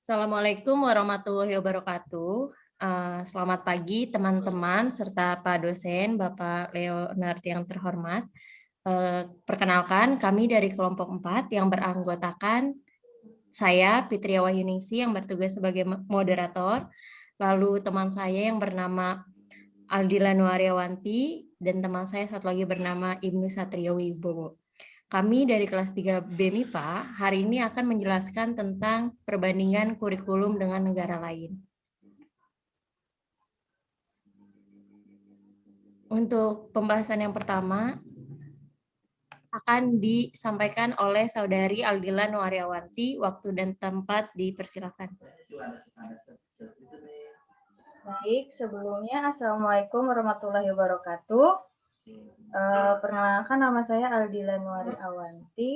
Assalamualaikum warahmatullahi wabarakatuh. Selamat pagi teman-teman serta Pak dosen, Bapak Leonard yang terhormat. Perkenalkan, kami dari kelompok 4 yang beranggotakan saya, Fitria Wahyuningsi, yang bertugas sebagai moderator, lalu teman saya yang bernama Aldila Nuaryawanti, dan teman saya satu lagi bernama Ibnu Satrio Wibowo. Kami dari kelas 3 BMIPA hari ini akan menjelaskan tentang perbandingan kurikulum dengan negara lain. Untuk pembahasan yang pertama akan disampaikan oleh Saudari Aldila Nuaryawanti. Waktu dan tempat dipersilakan. Baik, sebelumnya Assalamualaikum warahmatullahi wabarakatuh. Perkenalkan, nama saya Aldila Nuaryawanti.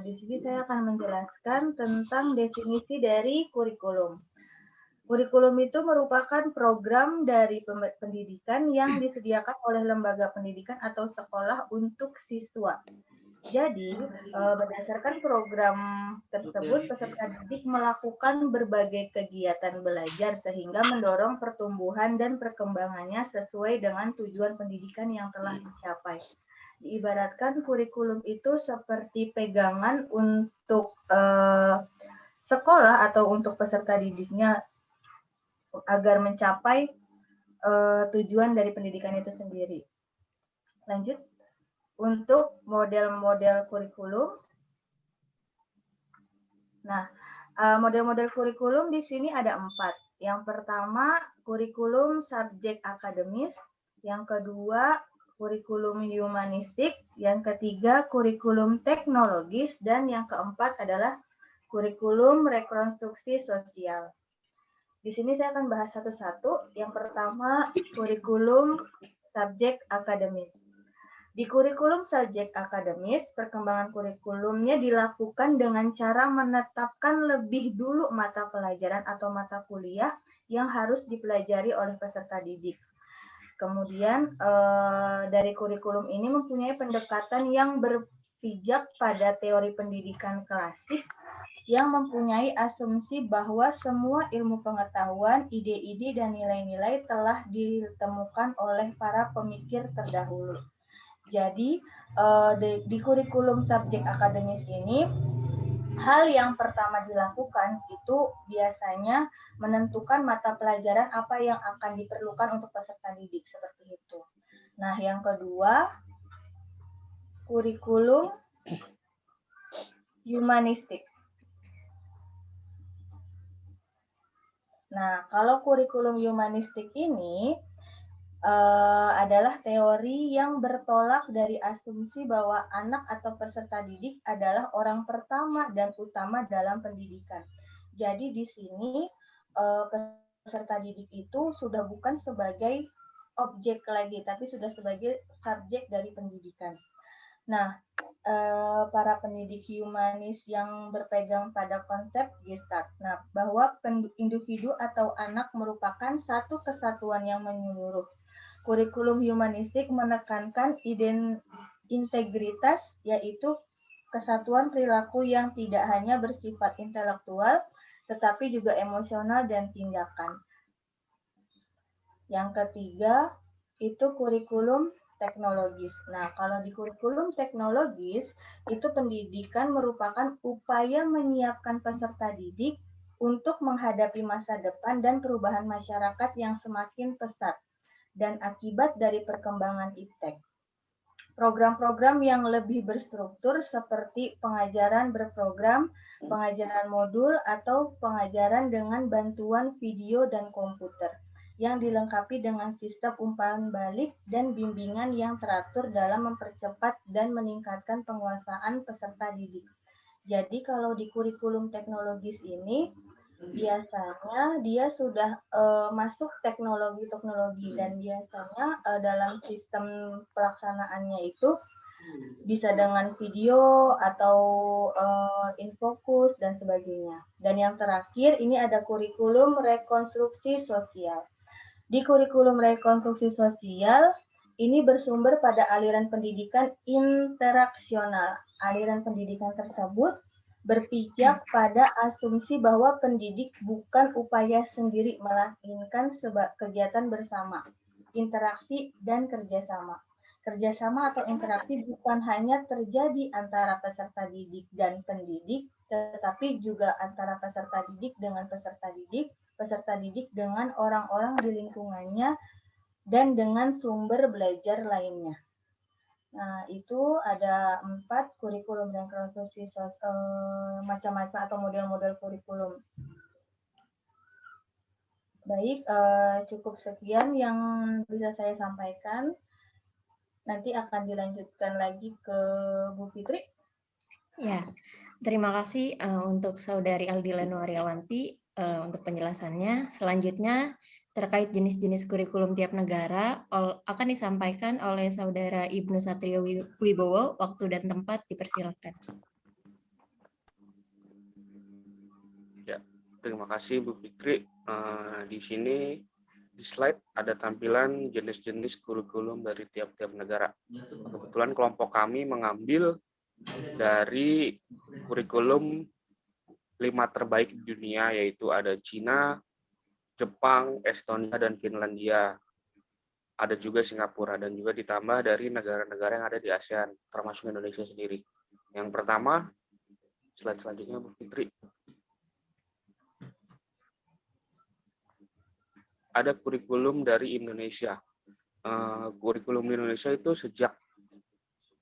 Di sini saya akan menjelaskan tentang definisi dari kurikulum. Kurikulum itu merupakan program dari pendidikan yang disediakan oleh lembaga pendidikan atau sekolah untuk siswa. Jadi, berdasarkan program tersebut, peserta didik melakukan berbagai kegiatan belajar sehingga mendorong pertumbuhan dan perkembangannya sesuai dengan tujuan pendidikan yang telah dicapai. Diibaratkan kurikulum itu seperti pegangan untuk sekolah atau untuk peserta didiknya agar mencapai tujuan dari pendidikan itu sendiri. Lanjut. Untuk model-model kurikulum. Nah, model-model kurikulum di sini ada 4. Yang pertama, kurikulum subjek akademis. Yang kedua, kurikulum humanistik. Yang ketiga, kurikulum teknologis. Dan yang keempat adalah kurikulum rekonstruksi sosial. Di sini saya akan bahas satu-satu. Yang pertama, kurikulum subjek akademis. Di kurikulum subjek akademis, perkembangan kurikulumnya dilakukan dengan cara menetapkan lebih dulu mata pelajaran atau mata kuliah yang harus dipelajari oleh peserta didik. Kemudian dari kurikulum ini mempunyai pendekatan yang berpijak pada teori pendidikan klasik yang mempunyai asumsi bahwa semua ilmu pengetahuan, ide-ide, dan nilai-nilai telah ditemukan oleh para pemikir terdahulu. Jadi, di kurikulum subjek akademis ini, hal yang pertama dilakukan itu biasanya menentukan mata pelajaran apa yang akan diperlukan untuk peserta didik, seperti itu. Nah, yang kedua, kurikulum humanistik. Nah, kalau kurikulum humanistik ini adalah teori yang bertolak dari asumsi bahwa anak atau peserta didik adalah orang pertama dan utama dalam pendidikan. Jadi di sini peserta didik itu sudah bukan sebagai objek lagi, tapi sudah sebagai subjek dari pendidikan. Nah, para pendidik humanis yang berpegang pada konsep Gestalt. Nah, bahwa individu atau anak merupakan satu kesatuan yang menyeluruh. Kurikulum humanistik menekankan integritas, yaitu kesatuan perilaku yang tidak hanya bersifat intelektual, tetapi juga emosional dan tindakan. Yang ketiga, itu kurikulum teknologis. Nah, kalau di kurikulum teknologis, itu pendidikan merupakan upaya menyiapkan peserta didik untuk menghadapi masa depan dan perubahan masyarakat yang semakin pesat dan akibat dari perkembangan iptek. Program-program yang lebih berstruktur seperti pengajaran berprogram, pengajaran modul, atau pengajaran dengan bantuan video dan komputer yang dilengkapi dengan sistem umpan balik dan bimbingan yang teratur dalam mempercepat dan meningkatkan penguasaan peserta didik. Jadi kalau di kurikulum teknologis ini, biasanya dia sudah masuk teknologi-teknologi dan biasanya dalam sistem pelaksanaannya itu bisa dengan video atau infokus dan sebagainya. Dan yang terakhir ini ada kurikulum rekonstruksi sosial. Di kurikulum rekonstruksi sosial ini bersumber pada aliran pendidikan interaksional. Aliran pendidikan tersebut berpijak pada asumsi bahwa pendidik bukan upaya sendiri, melainkan kegiatan bersama, interaksi, dan kerjasama. Kerjasama atau interaksi bukan hanya terjadi antara peserta didik dan pendidik, tetapi juga antara peserta didik dengan peserta didik dengan orang-orang di lingkungannya, dan dengan sumber belajar lainnya. Nah, itu ada 4 kurikulum dan konstruksi macam-macam atau model-model kurikulum. Baik, cukup sekian yang bisa saya sampaikan. Nanti akan dilanjutkan lagi ke Bu Fitri. Ya, terima kasih untuk Saudari Aldila Nuaryawanti untuk penjelasannya. Selanjutnya, terkait jenis-jenis kurikulum tiap negara akan disampaikan oleh Saudara Ibnu Satrio Wibowo. Waktu dan tempat dipersilakan. Ya, terima kasih Bu Fitri. Di sini di slide ada tampilan jenis-jenis kurikulum dari tiap-tiap negara. Kebetulan kelompok kami mengambil dari kurikulum 5 terbaik di dunia, yaitu ada Cina, Jepang, Estonia, dan Finlandia. Ada juga Singapura, dan juga ditambah dari negara-negara yang ada di ASEAN, termasuk Indonesia sendiri. Yang pertama, slide selanjutnya Bu Fitri. Ada kurikulum dari Indonesia. Kurikulum di Indonesia itu sejak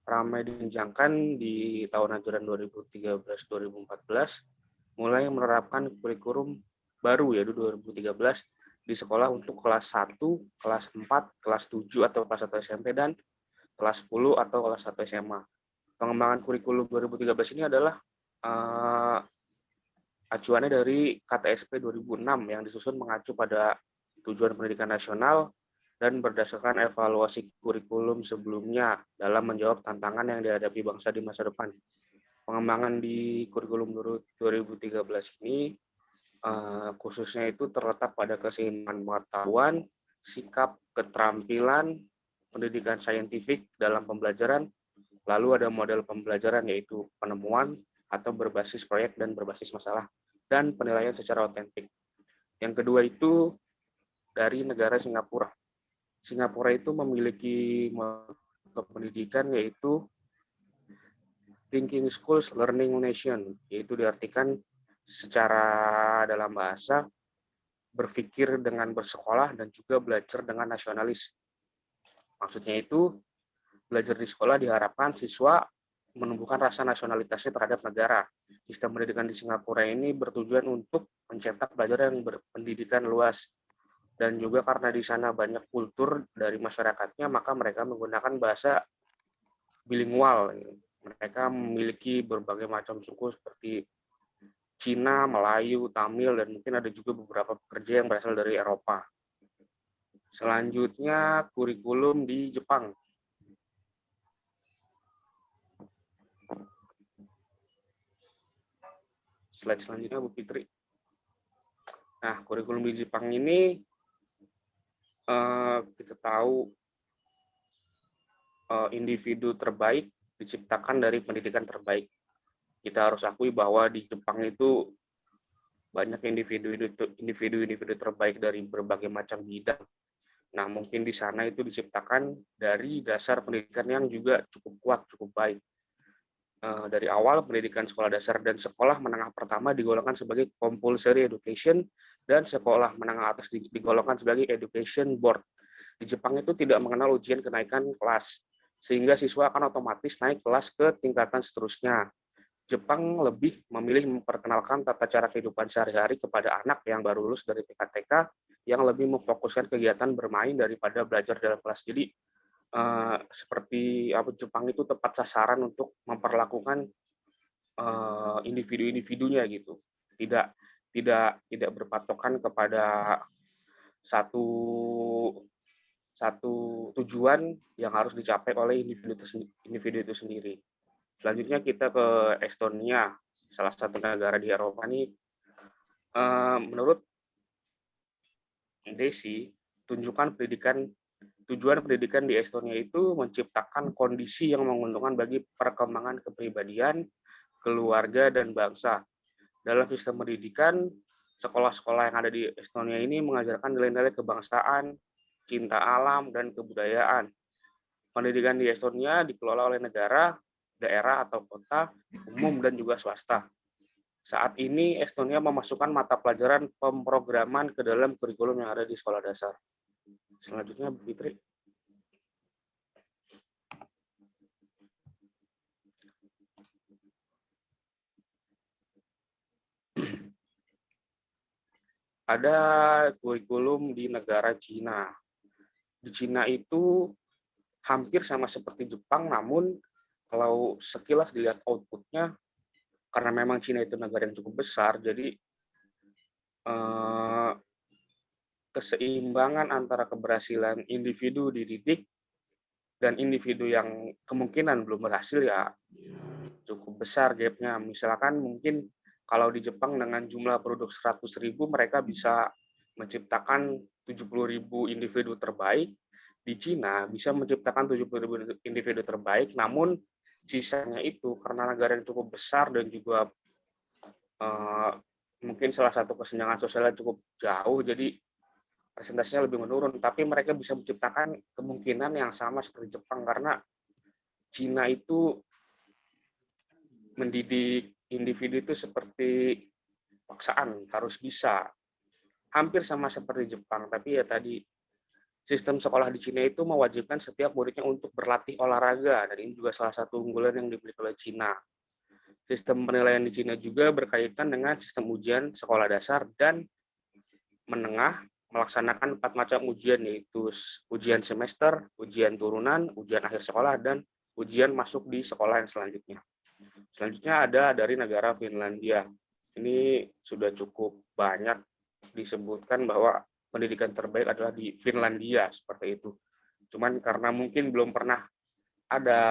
ramai dibincangkan di tahun ajaran 2013-2014, mulai menerapkan kurikulum baru yaitu 2013 di sekolah untuk kelas 1, kelas 4, kelas 7 atau kelas 1 SMP, dan kelas 10 atau kelas 1 SMA. Pengembangan kurikulum 2013 ini adalah acuannya dari KTSP 2006 yang disusun mengacu pada tujuan pendidikan nasional dan berdasarkan evaluasi kurikulum sebelumnya dalam menjawab tantangan yang dihadapi bangsa di masa depan. Pengembangan di kurikulum 2013 ini khususnya itu terletak pada keseimbangan pengetahuan, sikap, keterampilan, pendidikan saintifik dalam pembelajaran, lalu ada model pembelajaran yaitu penemuan atau berbasis proyek dan berbasis masalah, dan penilaian secara otentik. Yang kedua itu dari negara Singapura. Singapura itu memiliki model pendidikan yaitu Thinking Schools Learning Nation, yaitu diartikan secara dalam bahasa berpikir dengan bersekolah dan juga belajar dengan nasionalis. Maksudnya itu, belajar di sekolah diharapkan siswa menumbuhkan rasa nasionalitasnya terhadap negara. Sistem pendidikan di Singapura ini bertujuan untuk mencetak pelajar yang berpendidikan luas. Dan juga karena di sana banyak kultur dari masyarakatnya, maka mereka menggunakan bahasa bilingual. Mereka memiliki berbagai macam suku seperti Cina, Melayu, Tamil, dan mungkin ada juga beberapa pekerja yang berasal dari Eropa. Selanjutnya, kurikulum di Jepang. Slide selanjutnya, Bu Fitri. Nah, kurikulum di Jepang ini kita tahu individu terbaik diciptakan dari pendidikan terbaik. Kita harus akui bahwa di Jepang itu banyak individu terbaik dari berbagai macam bidang. Nah, mungkin di sana itu diciptakan dari dasar pendidikan yang juga cukup kuat, cukup baik. Dari awal, pendidikan sekolah dasar dan sekolah menengah pertama digolongkan sebagai compulsory education, dan sekolah menengah atas digolongkan sebagai education board. Di Jepang itu tidak mengenal ujian kenaikan kelas, sehingga siswa akan otomatis naik kelas ke tingkatan seterusnya. Jepang lebih memilih memperkenalkan tata cara kehidupan sehari-hari kepada anak yang baru lulus dari TK, yang lebih memfokuskan kegiatan bermain daripada belajar dalam kelas. Jadi seperti Jepang itu tepat sasaran untuk memperlakukan individu-individunya gitu. Tidak berpatokan kepada satu tujuan yang harus dicapai oleh individu itu sendiri. Selanjutnya kita ke Estonia, salah satu negara di Eropa nih. Menurut Desi, tujuan pendidikan di Estonia itu menciptakan kondisi yang menguntungkan bagi perkembangan kepribadian, keluarga, dan bangsa. Dalam sistem pendidikan, sekolah-sekolah yang ada di Estonia ini mengajarkan nilai-nilai kebangsaan, cinta alam, dan kebudayaan. Pendidikan di Estonia dikelola oleh negara, daerah atau kota, umum, dan juga swasta. Saat ini Estonia memasukkan mata pelajaran pemrograman ke dalam kurikulum yang ada di sekolah dasar. Selanjutnya, Bu Fitri. Ada kurikulum di negara Cina. Di Cina itu hampir sama seperti Jepang, namun kalau sekilas dilihat outputnya, karena memang Cina itu negara yang cukup besar, jadi keseimbangan antara keberhasilan individu dididik dan individu yang kemungkinan belum berhasil ya cukup besar gapnya. Misalkan mungkin kalau di Jepang dengan jumlah penduduk 100.000 mereka bisa menciptakan 70.000 individu terbaik. Di Cina bisa menciptakan 70.000 individu terbaik, namun sisanya itu karena negara yang cukup besar dan juga mungkin salah satu kesenjangan sosialnya cukup jauh, jadi presentasinya lebih menurun. Tapi mereka bisa menciptakan kemungkinan yang sama seperti Jepang, karena Cina itu mendidik individu itu seperti paksaan, harus bisa. Hampir sama seperti Jepang, tapi ya tadi sistem sekolah di Cina itu mewajibkan setiap muridnya untuk berlatih olahraga, dan ini juga salah satu unggulan yang dimiliki oleh Cina. Sistem penilaian di Cina juga berkaitan dengan sistem ujian sekolah dasar dan menengah, melaksanakan 4 macam ujian, yaitu ujian semester, ujian turunan, ujian akhir sekolah, dan ujian masuk di sekolah yang selanjutnya. Selanjutnya ada dari negara Finlandia. Ini sudah cukup banyak disebutkan bahwa pendidikan terbaik adalah di Finlandia, seperti itu. Cuman karena mungkin belum pernah ada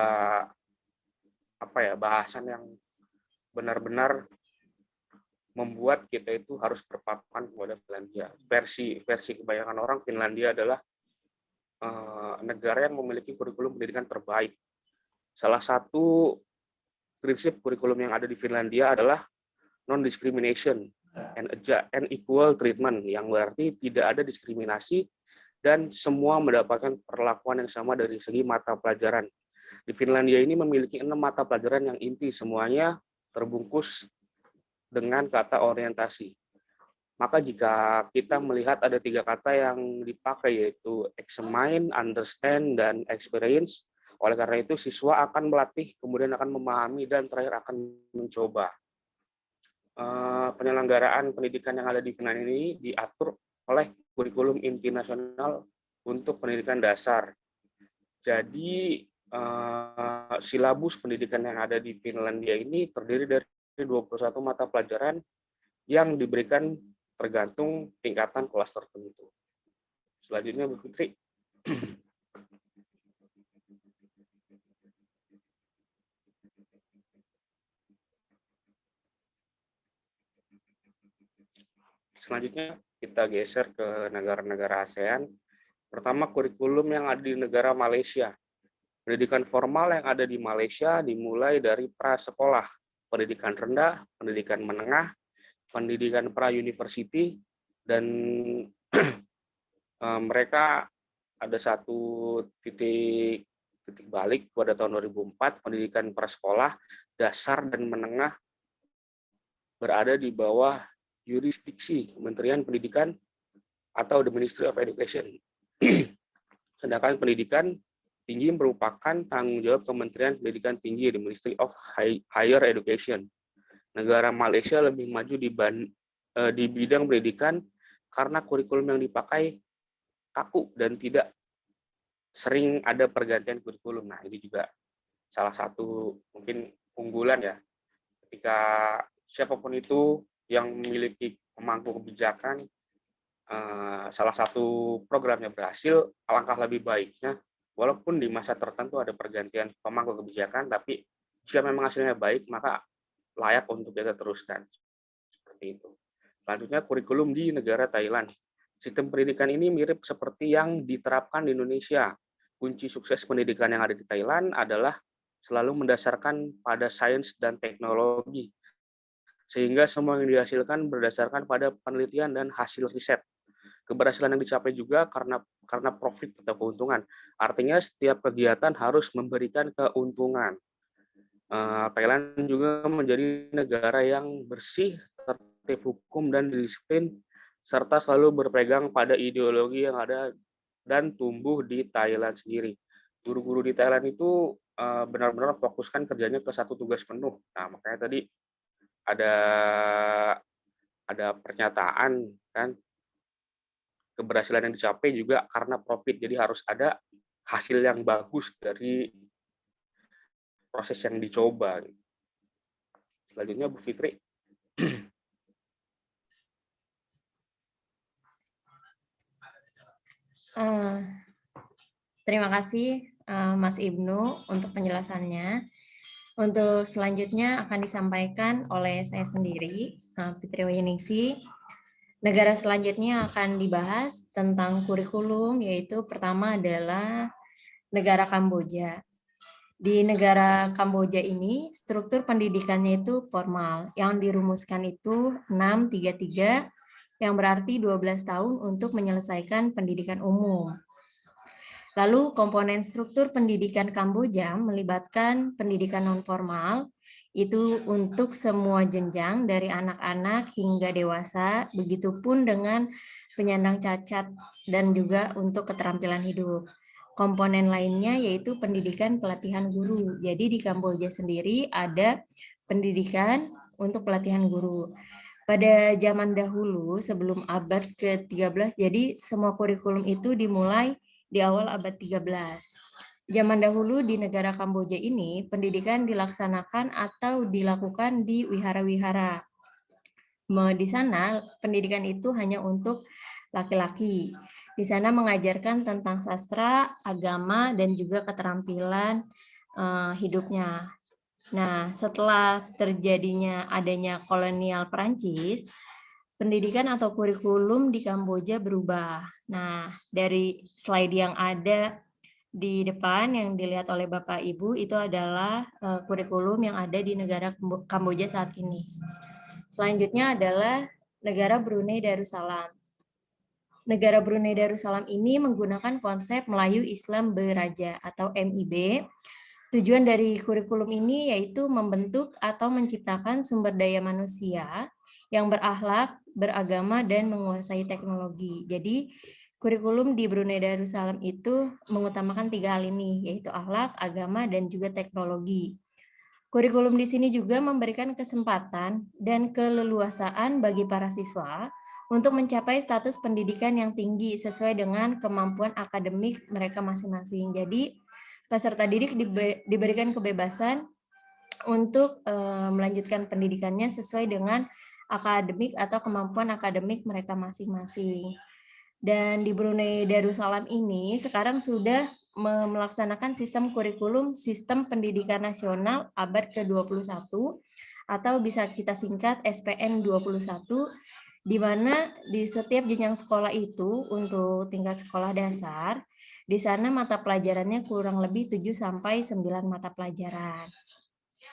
bahasan yang benar-benar membuat kita itu harus berpatokan kepada Finlandia. Versi kebanyakan orang, Finlandia adalah negara yang memiliki kurikulum pendidikan terbaik. Salah satu prinsip kurikulum yang ada di Finlandia adalah non-discrimination and equal treatment, yang berarti tidak ada diskriminasi dan semua mendapatkan perlakuan yang sama dari segi mata pelajaran. Di Finlandia ini memiliki 6 mata pelajaran yang inti, semuanya terbungkus dengan kata orientasi. Maka jika kita melihat ada 3 kata yang dipakai, yaitu examine, understand, dan experience. Oleh karena itu, siswa akan melatih, kemudian akan memahami, dan terakhir akan mencoba. Penyelenggaraan pendidikan yang ada di Finlandia ini diatur oleh kurikulum inti nasional untuk pendidikan dasar. Jadi, silabus pendidikan yang ada di Finlandia ini terdiri dari 21 mata pelajaran yang diberikan tergantung tingkatan kelas tertentu. Selanjutnya, Bu Fitri. Selanjutnya kita geser ke negara-negara ASEAN. Pertama, kurikulum yang ada di negara Malaysia. Pendidikan formal yang ada di Malaysia dimulai dari prasekolah, pendidikan rendah, pendidikan menengah, pendidikan pra-university, dan mereka ada satu titik balik pada tahun 2004, pendidikan prasekolah, dasar, dan menengah berada di bawah yurisdiksi Kementerian Pendidikan atau the Ministry of Education. Sedangkan pendidikan tinggi merupakan tanggung jawab Kementerian Pendidikan Tinggi, the Ministry of Higher Education. Negara Malaysia lebih maju di bidang pendidikan karena kurikulum yang dipakai kaku dan tidak sering ada pergantian kurikulum. Nah, ini juga salah satu mungkin unggulan ya. Ketika siapapun itu yang memiliki pemangku kebijakan, salah satu programnya berhasil, alangkah lebih baiknya, walaupun di masa tertentu ada pergantian pemangku kebijakan, tapi jika memang hasilnya baik, maka layak untuk kita teruskan. Seperti itu. Selanjutnya, kurikulum di negara Thailand. Sistem pendidikan ini mirip seperti yang diterapkan di Indonesia. Kunci sukses pendidikan yang ada di Thailand adalah selalu mendasarkan pada sains dan teknologi, sehingga semua yang dihasilkan berdasarkan pada penelitian dan hasil riset. Keberhasilan yang dicapai juga karena profit atau keuntungan. Artinya setiap kegiatan harus memberikan keuntungan. Thailand juga menjadi negara yang bersih, tertib hukum dan disiplin, serta selalu berpegang pada ideologi yang ada dan tumbuh di Thailand sendiri. Guru-guru di Thailand itu benar-benar fokuskan kerjanya ke satu tugas penuh. Nah, makanya tadi ada pernyataan kan, keberhasilan yang dicapai juga karena profit. Jadi harus ada hasil yang bagus dari proses yang dicoba. Selanjutnya Bu Fitri. Terima kasih Mas Ibnu untuk penjelasannya. Untuk selanjutnya akan disampaikan oleh saya sendiri, Fitri Wahyuningsi. Negara selanjutnya akan dibahas tentang kurikulum, yaitu pertama adalah negara Kamboja. Di negara Kamboja ini, struktur pendidikannya itu formal. Yang dirumuskan itu 633, yang berarti 12 tahun untuk menyelesaikan pendidikan umum. Lalu komponen struktur pendidikan Kamboja melibatkan pendidikan non-formal, itu untuk semua jenjang dari anak-anak hingga dewasa, begitupun dengan penyandang cacat dan juga untuk keterampilan hidup. Komponen lainnya yaitu pendidikan pelatihan guru. Jadi di Kamboja sendiri ada pendidikan untuk pelatihan guru. Pada zaman dahulu sebelum abad ke-13, jadi semua kurikulum itu dimulai di awal abad 13. Zaman dahulu di negara Kamboja ini, pendidikan dilaksanakan atau dilakukan di wihara-wihara. Di sana, pendidikan itu hanya untuk laki-laki. Di sana mengajarkan tentang sastra, agama, dan juga keterampilan hidupnya. Nah, setelah terjadinya adanya kolonial Perancis, pendidikan atau kurikulum di Kamboja berubah. Nah, dari slide yang ada di depan yang dilihat oleh Bapak Ibu itu adalah kurikulum yang ada di negara Kamboja saat ini. Selanjutnya adalah negara Brunei Darussalam. Negara Brunei Darussalam ini menggunakan konsep Melayu Islam Beraja atau MIB. Tujuan dari kurikulum ini yaitu membentuk atau menciptakan sumber daya manusia yang berakhlak, beragama, dan menguasai teknologi. Jadi, kurikulum di Brunei Darussalam itu mengutamakan 3 hal ini, yaitu akhlak, agama, dan juga teknologi. Kurikulum di sini juga memberikan kesempatan dan keleluasaan bagi para siswa untuk mencapai status pendidikan yang tinggi sesuai dengan kemampuan akademik mereka masing-masing. Jadi, peserta didik diberikan kebebasan untuk melanjutkan pendidikannya sesuai dengan akademik atau kemampuan akademik mereka masing-masing. Dan di Brunei Darussalam ini sekarang sudah melaksanakan sistem kurikulum sistem pendidikan nasional abad ke-21 atau bisa kita singkat SPN 21, di mana di setiap jenjang sekolah itu untuk tingkat sekolah dasar, di sana mata pelajarannya kurang lebih 7-9 mata pelajaran.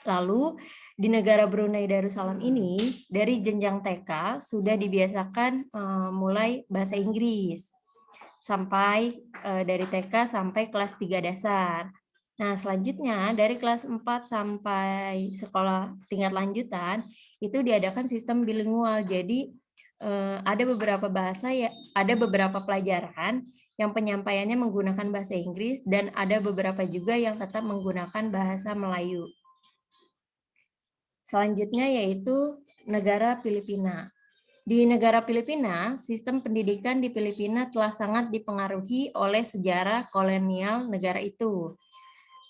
Lalu di negara Brunei Darussalam ini dari jenjang TK sudah dibiasakan mulai bahasa Inggris sampai dari TK sampai kelas 3 dasar. Nah, selanjutnya dari kelas 4 sampai sekolah tingkat lanjutan itu diadakan sistem bilingual. Jadi ada beberapa bahasa ya, ada beberapa pelajaran yang penyampaiannya menggunakan bahasa Inggris dan ada beberapa juga yang tetap menggunakan bahasa Melayu. Selanjutnya yaitu negara Filipina. Di negara Filipina, sistem pendidikan di Filipina telah sangat dipengaruhi oleh sejarah kolonial negara itu.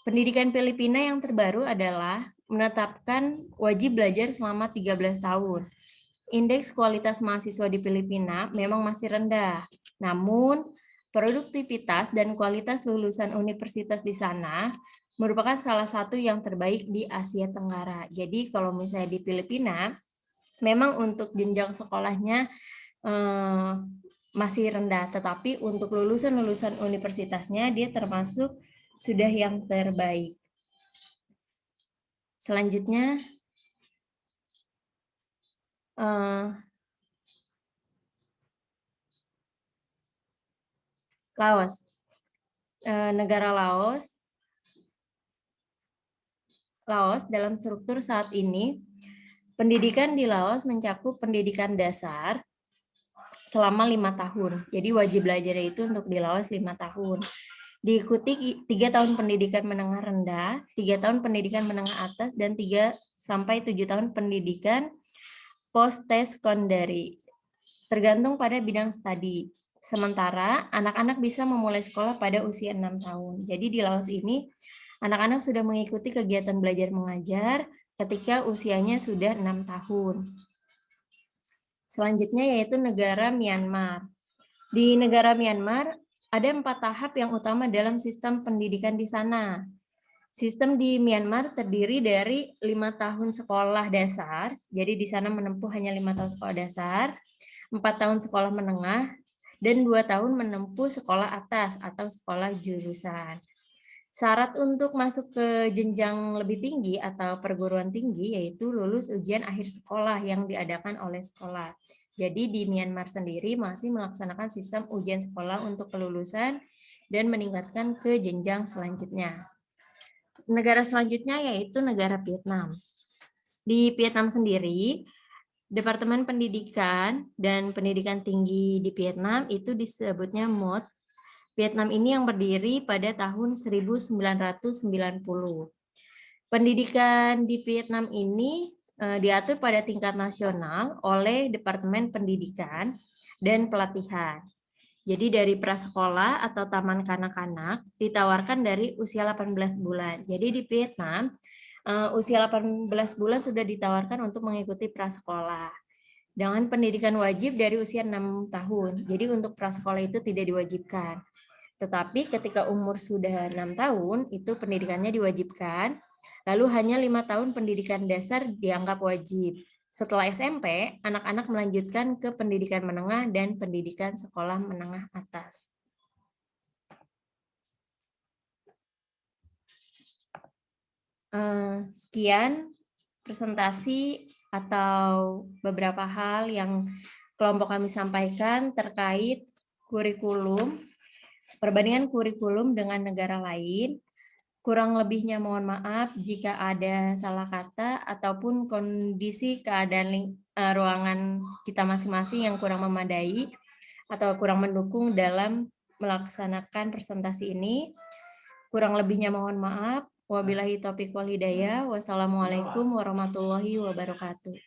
Pendidikan Filipina yang terbaru adalah menetapkan wajib belajar selama 13 tahun. Indeks kualitas mahasiswa di Filipina memang masih rendah, namun produktivitas dan kualitas lulusan universitas di sana merupakan salah satu yang terbaik di Asia Tenggara. Jadi kalau misalnya di Filipina, memang untuk jenjang sekolahnya masih rendah, tetapi untuk lulusan universitasnya dia termasuk sudah yang terbaik. Selanjutnya, Laos. Negara Laos dalam struktur saat ini, pendidikan di Laos mencakup pendidikan dasar selama 5 tahun. Jadi wajib belajarnya itu untuk di Laos 5 tahun. Diikuti 3 tahun pendidikan menengah rendah, 3 tahun pendidikan menengah atas, dan 3 sampai 7 tahun pendidikan post-secondary, tergantung pada bidang studi. Sementara anak-anak bisa memulai sekolah pada usia 6 tahun. Jadi di Laos ini, anak-anak sudah mengikuti kegiatan belajar mengajar ketika usianya sudah 6 tahun. Selanjutnya yaitu negara Myanmar. Di negara Myanmar, ada 4 tahap yang utama dalam sistem pendidikan di sana. Sistem di Myanmar terdiri dari 5 tahun sekolah dasar, jadi di sana menempuh hanya 5 tahun sekolah dasar, 4 tahun sekolah menengah, dan 2 tahun menempuh sekolah atas atau sekolah jurusan. Syarat untuk masuk ke jenjang lebih tinggi atau perguruan tinggi yaitu lulus ujian akhir sekolah yang diadakan oleh sekolah. Jadi di Myanmar sendiri masih melaksanakan sistem ujian sekolah untuk kelulusan dan meningkatkan ke jenjang selanjutnya. Negara selanjutnya yaitu negara Vietnam. Di Vietnam sendiri, Departemen Pendidikan dan Pendidikan Tinggi di Vietnam itu disebutnya MOD. Vietnam ini yang berdiri pada tahun 1990. Pendidikan di Vietnam ini diatur pada tingkat nasional oleh Departemen Pendidikan dan Pelatihan. Jadi dari prasekolah atau taman kanak-kanak ditawarkan dari usia 18 bulan. Jadi di Vietnam usia 18 bulan sudah ditawarkan untuk mengikuti prasekolah. Dengan pendidikan wajib dari usia 6 tahun. Jadi untuk prasekolah itu tidak diwajibkan. Tetapi ketika umur sudah 6 tahun, itu pendidikannya diwajibkan. Lalu hanya 5 tahun pendidikan dasar dianggap wajib. Setelah SMP, anak-anak melanjutkan ke pendidikan menengah dan pendidikan sekolah menengah atas. Sekian presentasi atau beberapa hal yang kelompok kami sampaikan terkait kurikulum, perbandingan kurikulum dengan negara lain. Kurang lebihnya mohon maaf jika ada salah kata ataupun kondisi keadaan ruangan kita masing-masing yang kurang memadai atau kurang mendukung dalam melaksanakan presentasi ini. Kurang lebihnya mohon maaf. Wabillahi taufiq wal hidayah. Wassalamualaikum warahmatullahi wabarakatuh.